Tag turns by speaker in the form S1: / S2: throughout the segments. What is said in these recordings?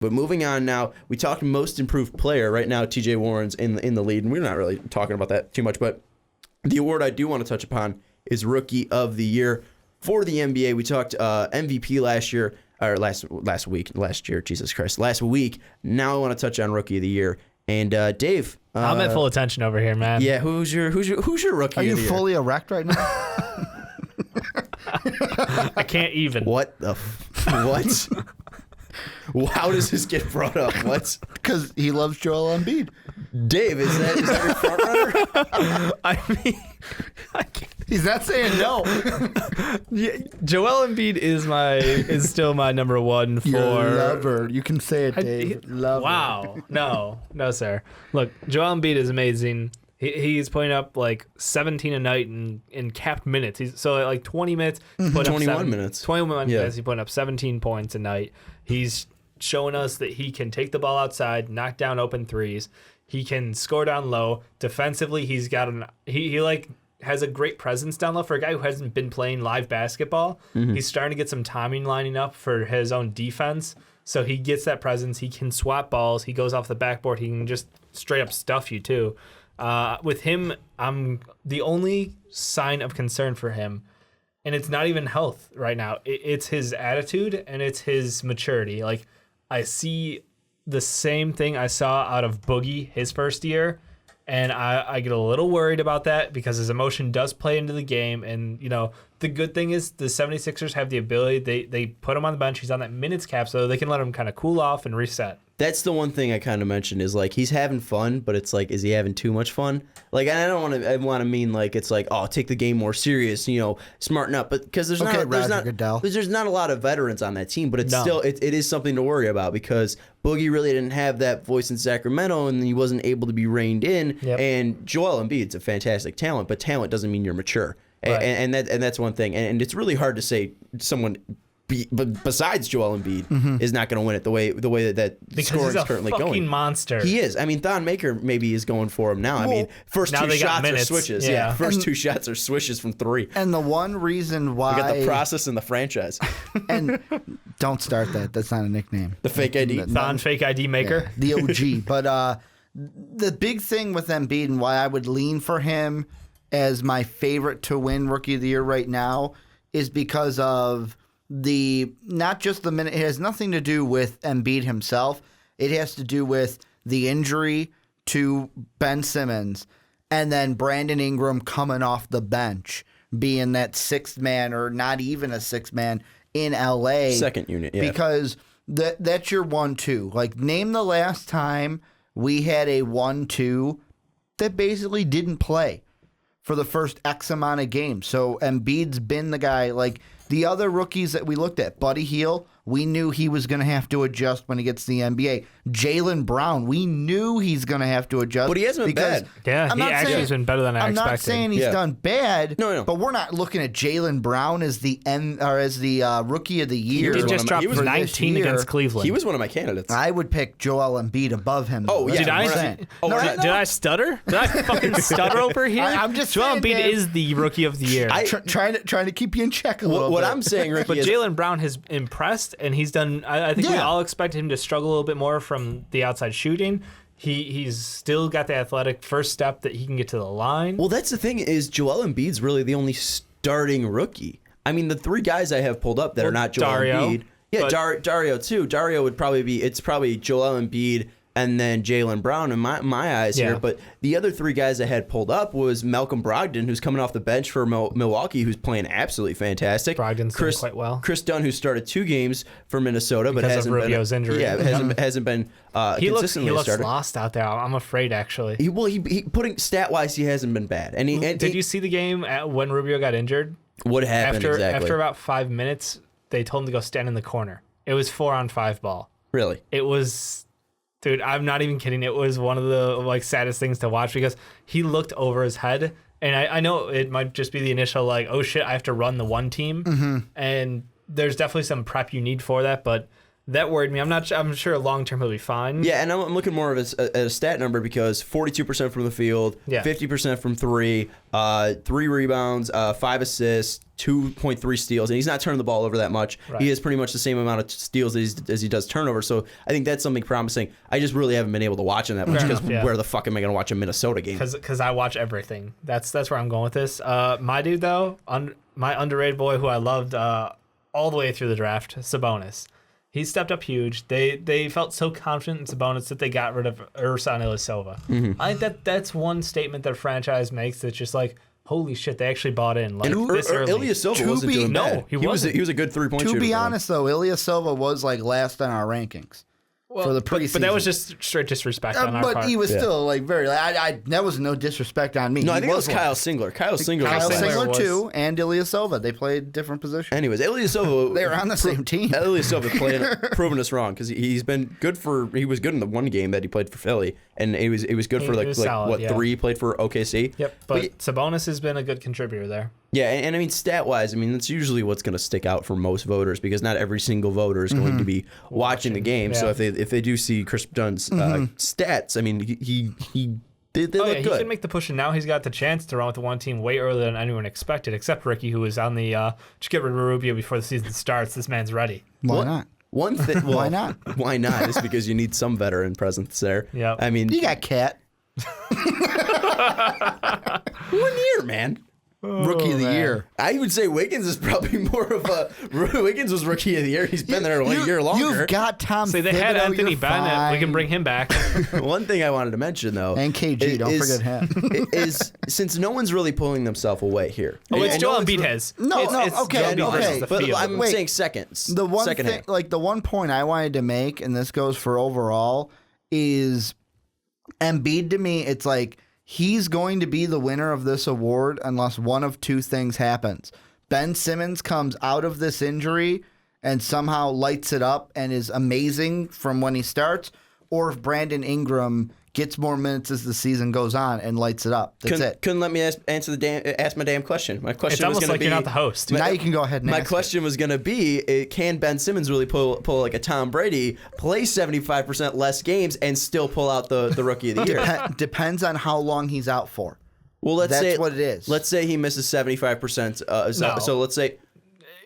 S1: But moving on now, we talked most improved player. Right now, TJ Warren's in the lead, and we're not really talking about that too much. But the award I do want to touch upon is Rookie of the Year. For the NBA, we talked MVP last year, or last year, Jesus Christ, last week. Now I want to touch on Rookie of the Year. And Dave,
S2: I'm at full attention over here, man.
S1: Yeah, who's your Rookie of the Year?
S3: Are you fully erect right now?
S2: I can't even.
S1: What? How does this get brought up? What?
S3: Because he loves Joel Embiid.
S1: Dave, is that your front runner?
S2: I mean, I can't.
S3: He's not saying no.
S2: Yeah, Joel Embiid is still my number one for.
S3: You're a lover. You can say it, Dave. Lover.
S2: Wow. No, sir. Look, Joel Embiid is amazing. He's putting up like 17 a night in capped minutes. So at like 20 minutes, he's putting
S1: 21 minutes.
S2: 21 minutes, he's putting up 17 points a night. He's showing us that he can take the ball outside, knock down open threes. He can score down low. Defensively, he's got he like has a great presence down low for a guy who hasn't been playing live basketball. Mm-hmm. He's starting to get some timing lining up for his own defense. So he gets that presence. He can swap balls. He goes off the backboard. He can just straight up stuff you too. With him, I'm the only sign of concern for him, and it's not even health right now. It's his attitude and it's his maturity. Like, I see the same thing I saw out of Boogie his first year, and I get a little worried about that because his emotion does play into the game. And, you know, the good thing is the 76ers have the ability. They put him on the bench. He's on that minutes cap, so they can let him kind of cool off and reset.
S1: That's the one thing I kind of mentioned is like he's having fun, but it's like, is he having too much fun? Like, I don't want to mean like it's like, oh, take the game more serious, you know, smarten up. But because there's not a lot of veterans on that team, but it's still it is something to worry about because Boogie really didn't have that voice in Sacramento, and he wasn't able to be reined in. Yep. And Joel Embiid's a fantastic talent, but talent doesn't mean you're mature, right. and that's one thing. And it's really hard to say someone. But besides Joel Embiid is not going to win it the way that scoring is currently going.
S2: He's a fucking monster.
S1: He is. I mean, Thon Maker maybe is going for him now. Well, I mean, first two shots are switches. Yeah. First two shots are swishes from three.
S3: And the one reason why
S1: we got the process and the franchise.
S3: And don't start that. That's not a nickname.
S1: The fake ID.
S2: Thon fake ID maker.
S3: Yeah, the OG. But the big thing with Embiid and why I would lean for him as my favorite to win Rookie of the Year right now is because of not just the minute. It has nothing to do with Embiid himself. It has to do with the injury to Ben Simmons and then Brandon Ingram coming off the bench, being that sixth man or not even a sixth man in LA.
S1: Second unit, yeah.
S3: Because that's your 1-2. Like, name the last time we had a 1-2 that basically didn't play for the first X amount of games. So Embiid's been the guy. Like, the other rookies that we looked at, Buddy Hield, we knew he was going to have to adjust when he gets to the NBA. Jaylen Brown, we knew he's going to have to adjust.
S1: But he hasn't been bad.
S2: Yeah, he actually has been better than I expected.
S3: I'm not saying he's done bad.
S1: No.
S3: But we're not looking at Jaylen Brown as the Rookie of the Year.
S2: He just dropped 19 against Cleveland.
S1: He was one of my candidates.
S3: I would pick Joel Embiid above him.
S1: Oh, yeah.
S2: Did I stutter? Did I fucking stutter over here?
S3: I'm just
S2: Joel
S3: saying,
S2: Embiid is the Rookie of the Year.
S3: Trying to keep you in check a little bit.
S1: What I'm saying, Ricky,
S2: but Jaylen Brown has impressed, and he's done. I think we all expected him to struggle a little bit more from the outside shooting. He's still got the athletic first step that he can get to the line.
S1: Well, that's the thing is Joel Embiid's really the only starting rookie. I mean, the three guys I have pulled up that are not Joel Embiid. Yeah, Dario too. Dario would probably be. It's probably Joel Embiid and then Jaylen Brown in my eyes here. But the other three guys I had pulled up was Malcolm Brogdon, who's coming off the bench for Milwaukee, who's playing absolutely fantastic.
S2: Brogdon's doing quite well.
S1: Chris Dunn, who started 2 games for Minnesota,
S2: because
S1: but hasn't
S2: of Rubio's injury.
S1: Yeah, hasn't been consistently
S2: he looks
S1: started.
S2: lost out there. I'm afraid, actually.
S1: He putting stat-wise, he hasn't been bad. And
S2: did you see the game when Rubio got injured?
S1: What happened exactly?
S2: After about 5 minutes, they told him to go stand in the corner. It was 4-on-5 ball.
S1: Really?
S2: It was... Dude, I'm not even kidding. It was one of the saddest things to watch because he looked over his head, and I know it might just be the initial oh shit, I have to run the one team, and there's definitely some prep you need for that. But that worried me. I'm sure long term he'll be fine.
S1: Yeah, and I'm looking more of at a stat number because 42% from the field, 50% from three, 3 rebounds, 5 assists, 2.3 steals, and he's not turning the ball over that much. Right. He has pretty much the same amount of steals as he does turnover. So I think that's something promising. I just really haven't been able to watch him that much because where the fuck am I going to watch a Minnesota game?
S2: Because I watch everything. That's where I'm going with this. My dude though, my underrated boy who I loved all the way through the draft, Sabonis. He stepped up huge. They felt so confident in Sabonis that they got rid of Ersan Ilyasova. Mm-hmm. I think that's one statement that franchise makes that's just like, holy shit, they actually bought in. Like this early.
S1: Ilyasova wasn't doing bad.
S2: No, he wasn't.
S1: He was a good 3-point shooter.
S3: To be honest, though, Ilyasova was like last on our rankings. For the preseason.
S2: But that was just straight disrespect on our part.
S3: But he was still like very. That was no disrespect on me.
S1: No, I think it was Kyle Singler. Kyle
S3: Singler too, and Ilyasova. They played different positions.
S1: Anyways, Ilyasova.
S3: They were on the same team.
S1: Ilyasova proving us wrong because he was good in the one game that he played for Philly, and it was good for solid, 3 he played for OKC.
S2: Yep, but Sabonis has been a good contributor there.
S1: Yeah, and I mean, stat-wise, I mean, that's usually what's going to stick out for most voters because not every single voter is going to be watching the game. Yeah. So if they do see Chris Dunn's stats, I mean, they look good.
S2: He can make the push, and now he's got the chance to run with the one team way earlier than anyone expected, except Ricky, who was on the just get rid of Rubio before the season starts. This man's ready.
S3: Why not?
S1: One thing. Well,
S3: why not?
S1: Why not? It's because you need some veteran presence there.
S2: Yeah.
S1: I mean,
S3: you got Cat.
S1: 1 year, man.
S3: Rookie of the year.
S1: I would say Wiggins is probably more of a Wiggins was rookie of the year. He's been there a year longer.
S3: You've got Tom.
S2: See, they had Anthony Bennett. We can bring him back.
S1: One thing I wanted to mention though,
S3: and KG, don't forget him.
S1: Is since no one's really pulling themselves away here.
S2: Oh, it's Joel Embiid has.
S3: Okay.
S1: But I'm saying seconds.
S3: The one thing, like the one point I wanted to make, and this goes for overall, is Embiid to me. It's like, he's going to be the winner of this award unless one of two things happens. Ben Simmons comes out of this injury and somehow lights it up and is amazing from when he starts, or if Brandon Ingram gets more minutes as the season goes on and lights it up. That's it.
S1: Couldn't let me ask my damn question. My question
S2: was going to be... You're not the host.
S3: Now you can go ahead and
S1: My question was going to be, can Ben Simmons really pull like a Tom Brady, play 75% less games, and still pull out the Rookie of the Year?
S3: Depends on how long he's out for.
S1: Well, that's
S3: what it is.
S1: Let's say he misses 75%. So let's say...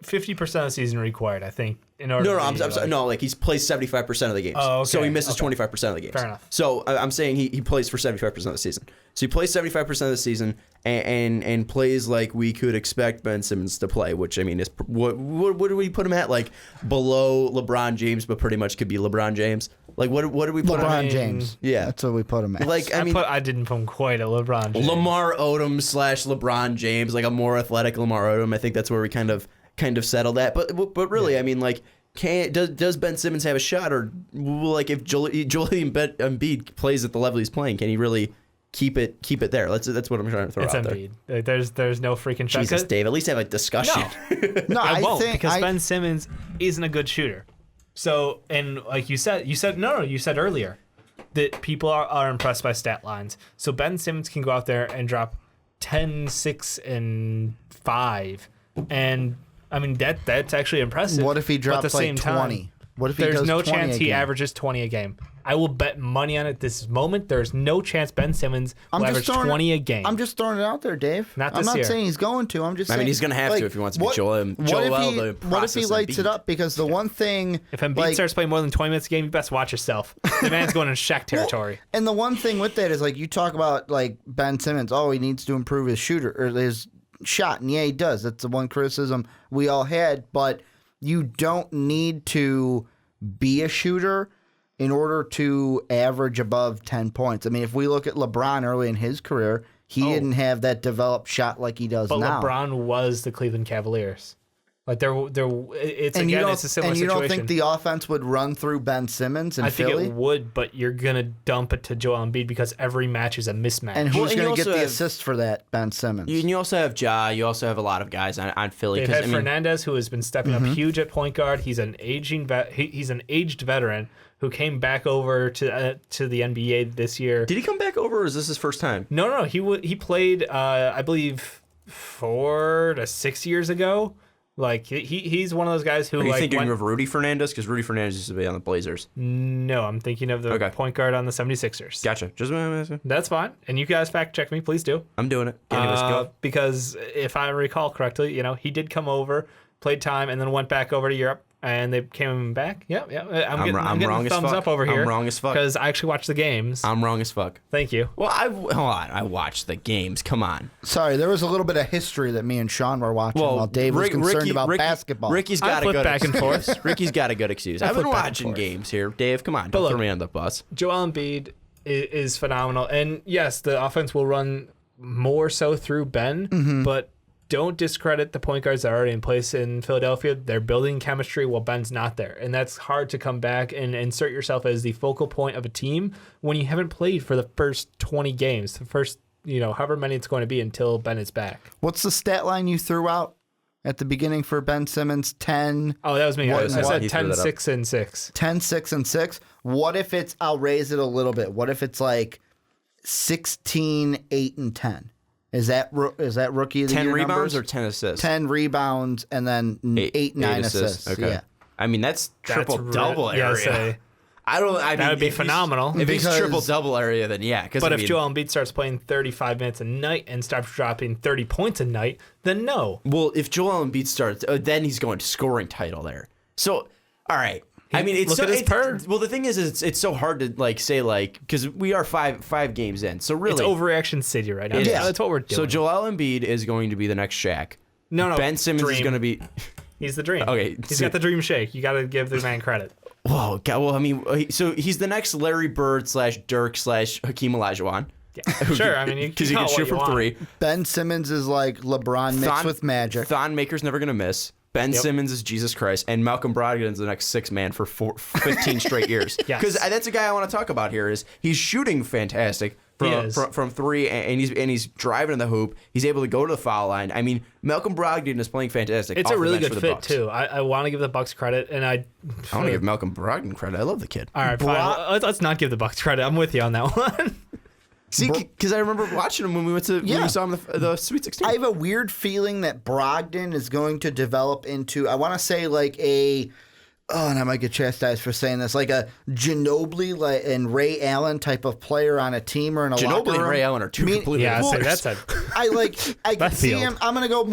S2: 50% of the season required, I think, in order.
S1: I'm sorry. No, like he's plays 75% of the games.
S2: Oh, okay.
S1: So he misses 25% of the games.
S2: Fair enough.
S1: So I'm saying he plays for 75% of the season. So he plays 75% of the season and plays like we could expect Ben Simmons to play, which I mean is what do we put him at? Like below LeBron James, but pretty much could be LeBron James. Like what do we put him at?
S3: LeBron James.
S1: Yeah,
S3: that's what we put him at.
S1: Like
S2: I didn't put him quite at LeBron James.
S1: Lamar Odom / LeBron James, like a more athletic Lamar Odom. I think that's where we kind of settled that. But really, I mean, like, does Ben Simmons have a shot, or like if Joel Embiid plays at the level he's playing, can he really keep it there? That's what I'm trying to throw out
S2: Embiid. There. Like, there's no freaking shot.
S1: Jesus, Dave, at least have a discussion.
S2: No, I won't, because Ben Simmons isn't a good shooter. So, and like you said earlier that people are impressed by stat lines. So Ben Simmons can go out there and drop 10, 6, and 5, and I mean, that's actually impressive.
S3: What if he drops like 20? What if he
S2: there's
S3: does
S2: no
S3: 20
S2: chance he averages 20 a game? I will bet money on it this moment. There's no chance Ben Simmons will average 20 a game.
S3: I'm just throwing it out there, Dave.
S2: Not this
S3: I'm not
S2: year.
S3: saying he's going to. I'm just saying.
S1: I mean, he's going to have to if he wants to be Joel.
S3: What if he lights it up? Because the one thing...
S2: If Embiid starts playing more than 20 minutes a game, you best watch yourself. The man's going in Shaq territory.
S3: And the one thing with that is, like, you talk about, like, Ben Simmons, he needs to improve his shooter, or his shot, and yeah, he does. That's the one criticism we all had, but you don't need to be a shooter in order to average above 10 points. I mean, if we look at LeBron early in his career, he didn't have that developed shot like he does now.
S2: But LeBron was the Cleveland Cavaliers. Like it's a similar situation.
S3: And you don't think the offense would run through Ben Simmons in Philly?
S2: I think it would, but you're gonna dump it to Joel Embiid because every match is a mismatch.
S3: And who's going to get the assist for that? Ben Simmons.
S1: You also have Ja. You also have a lot of guys on Philly.
S2: They've had Fernandez, who has been stepping up huge at point guard. He's an he's an aged veteran who came back over to the NBA this year.
S1: Did he come back over, or is this his first time?
S2: No. He played, I believe, 4 to 6 years ago. Like he's one of those guys who.
S1: Are you
S2: like
S1: thinking of Rudy Fernandez? Because Rudy Fernandez used to be on the Blazers.
S2: No, I'm thinking of the point guard on the 76ers.
S1: Gotcha.
S2: That's fine. And you guys fact check me, please do.
S1: I'm doing it. Anyways, go.
S2: Because if I recall correctly, he did come over, played time, and then went back over to Europe. And they came back. Yep. I'm getting
S1: wrong
S2: thumbs
S1: as fuck.
S2: up over here.
S1: I'm wrong as fuck.
S2: Because I actually watched the games.
S1: I'm wrong as fuck.
S2: Thank you.
S1: Well, hold on. I watched the games. Come on.
S3: Sorry, there was a little bit of history that me and Sean were watching while Dave was concerned about basketball.
S1: Ricky's got a good
S2: back and forth.
S1: Ricky's got a good excuse. I've been watching games here. Dave, come on. Don't throw me on the bus.
S2: Joel Embiid is phenomenal. And yes, the offense will run more so through Ben, but don't discredit the point guards that are already in place in Philadelphia. They're building chemistry while Ben's not there. And that's hard to come back and insert yourself as the focal point of a team when you haven't played for the first 20 games, the first, however many it's going to be until Ben is back.
S3: What's the stat line you threw out at the beginning for Ben Simmons? 10.
S2: Oh, that was me. I said 10, 6, and 6.
S3: 10, 6, and 6. What if I'll raise it a little bit. What if it's like 16, 8, and 10? Is that rookie of the year
S1: 10 rebounds
S3: numbers?
S1: Or 10 assists?
S3: 10 rebounds and then 8, 9 assists.
S1: Okay.
S3: Yeah.
S1: I mean, that's triple-double area.
S2: That would be phenomenal.
S1: If he's triple-double area, then yeah.
S2: But if Joel Embiid starts playing 35 minutes a night and starts dropping 30 points a night, then no.
S1: Well, if Joel Embiid starts, then he's going to scoring title there. So, all right. It's well, the thing is it's so hard to say because we are five games in. So really,
S2: it's overreaction city right now. Yeah, that's what we're doing.
S1: So Joel Embiid is going to be the next Shaq.
S2: No.
S1: Ben Simmons is going to be.
S2: He's the dream.
S1: Okay,
S2: he's got the dream shake. You got to give the man credit.
S1: Whoa, God, well, so he's the next Larry Bird / Dirk / Hakeem Olajuwon.
S2: Yeah, sure.
S1: Because he can shoot from 3.
S3: Ben Simmons is like LeBron mixed with Magic.
S1: Thon Maker's never going to miss. Ben Simmons is Jesus Christ, and Malcolm Brogdon's the next 6 man for 15 straight years. Because that's a guy I want to talk about here. Is he's shooting fantastic from 3, and he's driving in the hoop. He's able to go to the foul line. I mean, Malcolm Brogdon is playing fantastic.
S2: It's a really good fit too. I want to give the Bucks credit, and I
S1: want to give Malcolm Brogdon credit. I love the kid.
S2: All right, fine. Let's not give the Bucks credit. I'm with you on that one.
S1: See, because I remember watching him when we saw him the Sweet 16.
S3: I have a weird feeling that Brogdon is going to develop into, I want to say and I might get chastised for saying this, like a Ginobili and Ray Allen type of player on a team or in a locker room.
S1: Ginobili and Ray Allen are two completely different.
S3: I can see him. I'm gonna go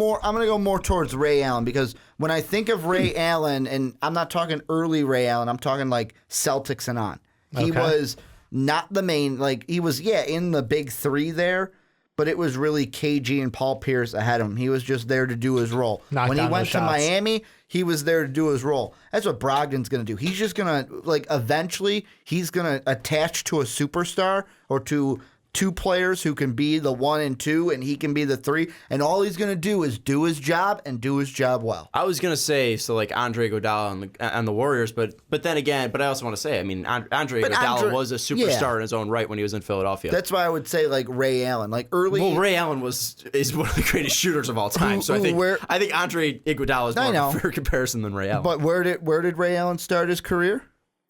S3: more towards Ray Allen because when I think of Ray Allen, and I'm not talking early Ray Allen, I'm talking like Celtics and on. He was not the main, he was, in the big 3 there, but it was really KG and Paul Pierce ahead of him. He was just there to do his role. When he went to Miami, he was there to do his role. That's what Brogdon's going to do. He's just going to, eventually, he's going to attach to a superstar or to 2 players who can be the 1 and 2, and he can be the 3. And all he's going to do is do his job and do his job well.
S1: I was going to say, Andre Iguodala on the Warriors, but then again, I also want to say, Andre Iguodala was a superstar in his own right when he was in Philadelphia.
S3: That's why I would say, Ray Allen. Well,
S1: Ray Allen is one of the greatest shooters of all time. So I think Andre Iguodala is more of a fair comparison than Ray Allen.
S3: But where did Ray Allen start his career?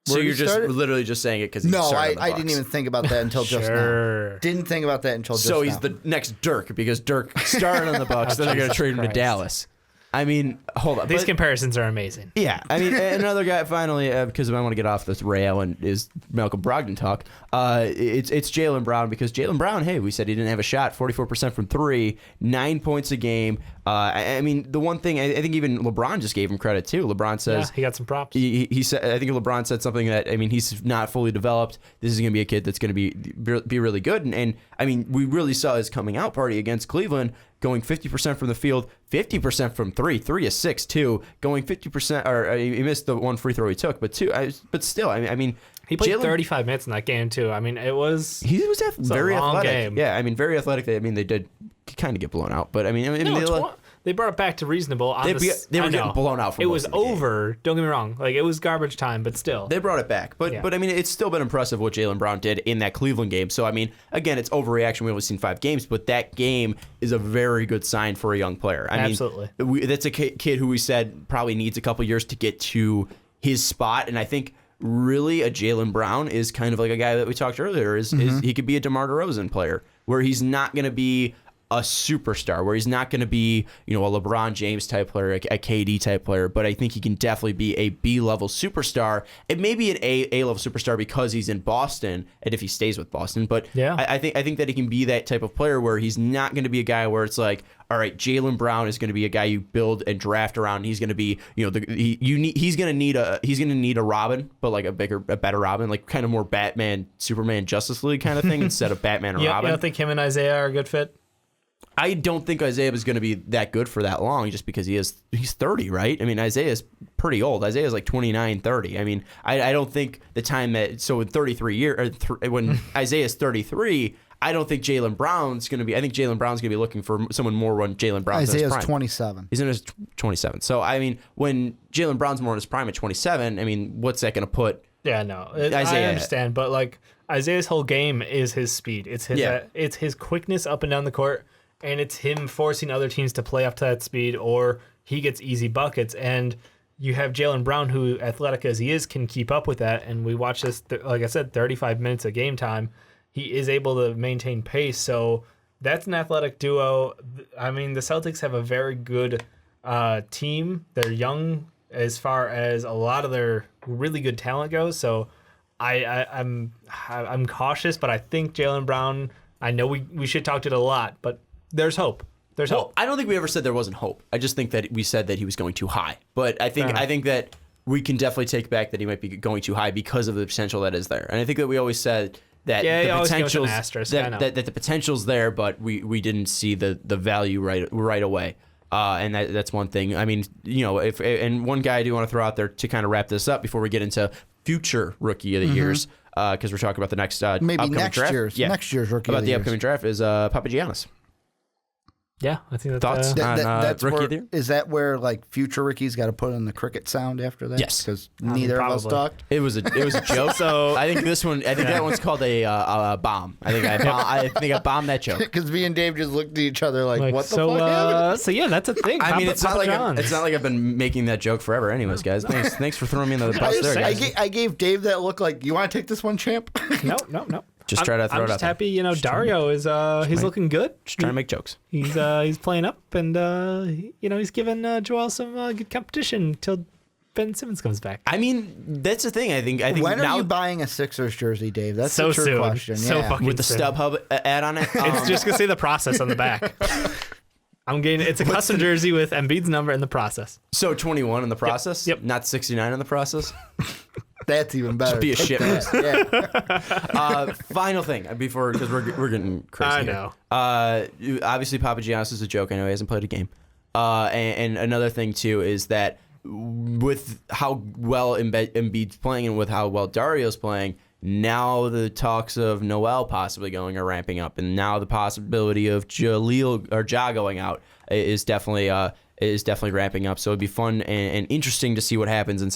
S1: So you're just literally just saying it because
S3: I didn't even think about that until just now. Didn't think about that until just now.
S1: So he's the next Dirk because Dirk started on the Bucks. Then they're going to trade him to Dallas. Hold on.
S2: These comparisons are amazing.
S1: Yeah. Another guy, finally, because I want to get off this Ray Allen is Malcolm Brogdon talk. It's Jaylen Brown because Jaylen Brown, hey, we said he didn't have a shot, 44% from 3, 9 points a game. The one thing, I think even LeBron just gave him credit too. LeBron says
S2: he got some props.
S1: He said, I think LeBron said something that, he's not fully developed. This is going to be a kid that's going to be really good. And we really saw his coming out party against Cleveland, going 50% from the field, 50% from 3 of 6 too, going 50%, or he missed the 1 free throw he took, but still,
S2: he played 35 minutes in that game too. He was
S1: very athletic.
S2: Game.
S1: Yeah, very athletic. They did kind of get blown out, but
S2: they brought it back to reasonable.
S1: They were getting blown out.
S2: It was over. Don't get me wrong. It was garbage time, but still
S1: they brought it back. But it's still been impressive what Jaylen Brown did in that Cleveland game. So again, it's overreaction. We've only seen 5 games, but that game is a very good sign for a young player.
S2: Absolutely,
S1: that's a kid who we said probably needs a couple years to get to his spot, and I think really a Jaylen Brown is kind of like a guy that we talked earlier. Is he could be a DeMar DeRozan player where he's not going to be superstar, where he's not going to be, a LeBron James type player, a KD type player, but I think he can definitely be a B-level superstar. It may be an A-level superstar because he's in Boston, and if he stays with Boston. But yeah. I think that he can be that type of player where he's not going to be a guy where it's like, all right, Jaylen Brown is going to be a guy you build and draft around. And he's going to be, he's going to need a Robin, but like a better Robin, like kind of more Batman, Superman, Justice League kind of thing instead of Batman and Robin.
S2: You don't think him and Isaiah are a good fit?
S1: I don't think Isaiah is going to be that good for that long just because he's 30, right? I mean, Isaiah's pretty old. Isaiah's like 29, 30. I mean, I don't think the time that, so in 33 years, when Isaiah's 33, I don't think Jaylen Brown's going to be, I think Jaylen Brown's going to be looking for someone more when Jaylen Brown's in his prime.
S3: Isaiah's 27.
S1: He's in his 27. So, I mean, when Jaylen Brown's more in his prime at 27, I mean, what's that going to put
S2: Isaiah? I understand, but like Isaiah's whole game is his speed. It's his quickness up and down the court. And it's him forcing other teams to play up to that speed, or he gets easy buckets. And you have Jaylen Brown, who, athletic as he is, can keep up with that. And we watch this, like I said, 35 minutes of game time. He is able to maintain pace. So that's an athletic duo. I mean, the Celtics have a very good team. They're young as far as a lot of their really good talent goes. So I'm cautious, but I think Jaylen Brown, I know we should talk to it a lot, but there's hope. There's hope.
S1: I don't think we ever said there wasn't hope. I just think that we said that he was going too high. But I think that we can definitely take back that he might be going too high because of the potential that is there. And I think that we always said that the potential's that the potential's there, but we didn't see the value right away. And that's one thing. I mean, and one guy I do want to throw out there to kind of wrap this up before we get into future rookie of the years, because we're talking about the next
S3: maybe
S1: upcoming
S3: next
S1: draft.
S3: year's next year's rookie
S1: about the upcoming draft is Papagiannis.
S2: Yeah, I think that's
S1: thoughts on rookie of the year?
S3: Is that where like future rookies got to put in the cricket sound after that?
S1: Yes,
S3: because neither of us talked.
S1: It was a joke. So I think that one's called a bomb. I think I bombed that joke
S3: because me and Dave just looked at each other like what the fuck happened?
S2: So yeah, that's a thing.
S1: I mean, it's not like I've been making that joke forever, anyways, guys. Thanks for throwing me in the bus there, guys.
S3: I gave Dave that look like, you want to take this one, champ?
S2: No.
S1: Just try to throw it out.
S2: I'm just happy, Dario is he's looking good.
S1: Just trying to make jokes.
S2: He's playing up, and he's giving Joel some good competition till Ben Simmons comes back.
S1: I mean, that's the thing. I think
S3: when are you buying a Sixers jersey, Dave? That's
S2: so
S3: the true
S2: soon.
S3: question.
S2: So fucking
S1: with the
S2: soon.
S1: StubHub ad on it.
S2: It's just gonna say the process on the back. It's a custom jersey with Embiid's number in the process.
S1: So 21 in the process.
S2: Yep.
S1: Not 69 in the process.
S3: That's even better.
S1: Just be a shit.
S3: Yeah.
S1: Final thing before, because we're getting crazy.
S2: I know.
S1: Obviously, Papagiannis is a joke. I know he hasn't played a game. And another thing too is that with how well Embiid's playing and with how well Dario's playing, now the talks of Noel possibly going are ramping up, and now the possibility of Ja going out is definitely ramping up. So it'd be fun and interesting to see what happens in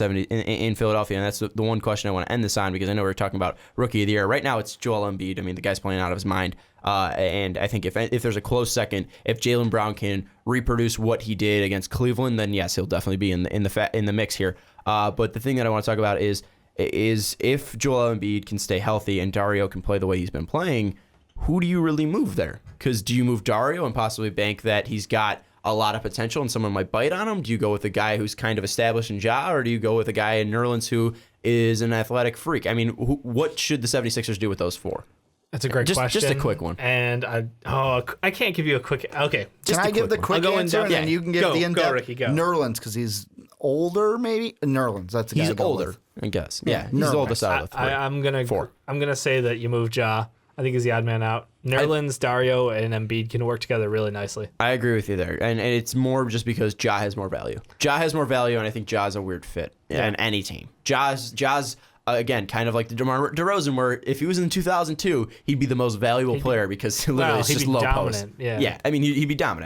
S1: Philadelphia. And that's the one question I want to end this on, because I know we're talking about rookie of the year. Right now it's Joel Embiid. I mean, the guy's playing out of his mind. And I think if there's a close second, if Jaylen Brown can reproduce what he did against Cleveland, then yes, he'll definitely be in the mix here. But the thing that I want to talk about is if Joel Embiid can stay healthy and Dario can play the way he's been playing, who do you really move there? Because do you move Dario and possibly bank that he's got a lot of potential and someone might bite on him? Do you go with a guy who's kind of established in Ja, or do you go with a guy in Nerlens who is an athletic freak? I mean, what should the 76ers do with those four?
S2: That's a great question.
S1: Just a quick one.
S2: And I can't give you a quick. Okay.
S3: Can I give the quick answer and then you can give the in-depth?
S2: Go, Ricky, go.
S3: Nerlens, because he's older, maybe. Nerlens, that's the guy.
S1: He's older, I guess. Yeah, he's the oldest out of the three.
S2: I'm gonna say that you move Ja. I think he's the odd man out. Nerlens, Dario, and Embiid can work together really nicely.
S1: I agree with you there. And it's more just because Ja has more value. Ja has more value, and I think Ja's a weird fit in any team. Ja's again, kind of like the DeMar DeRozan, where if he was in 2002, he'd be the most valuable player because literally it's just low post.
S2: Yeah.
S1: I mean, he'd be dominant.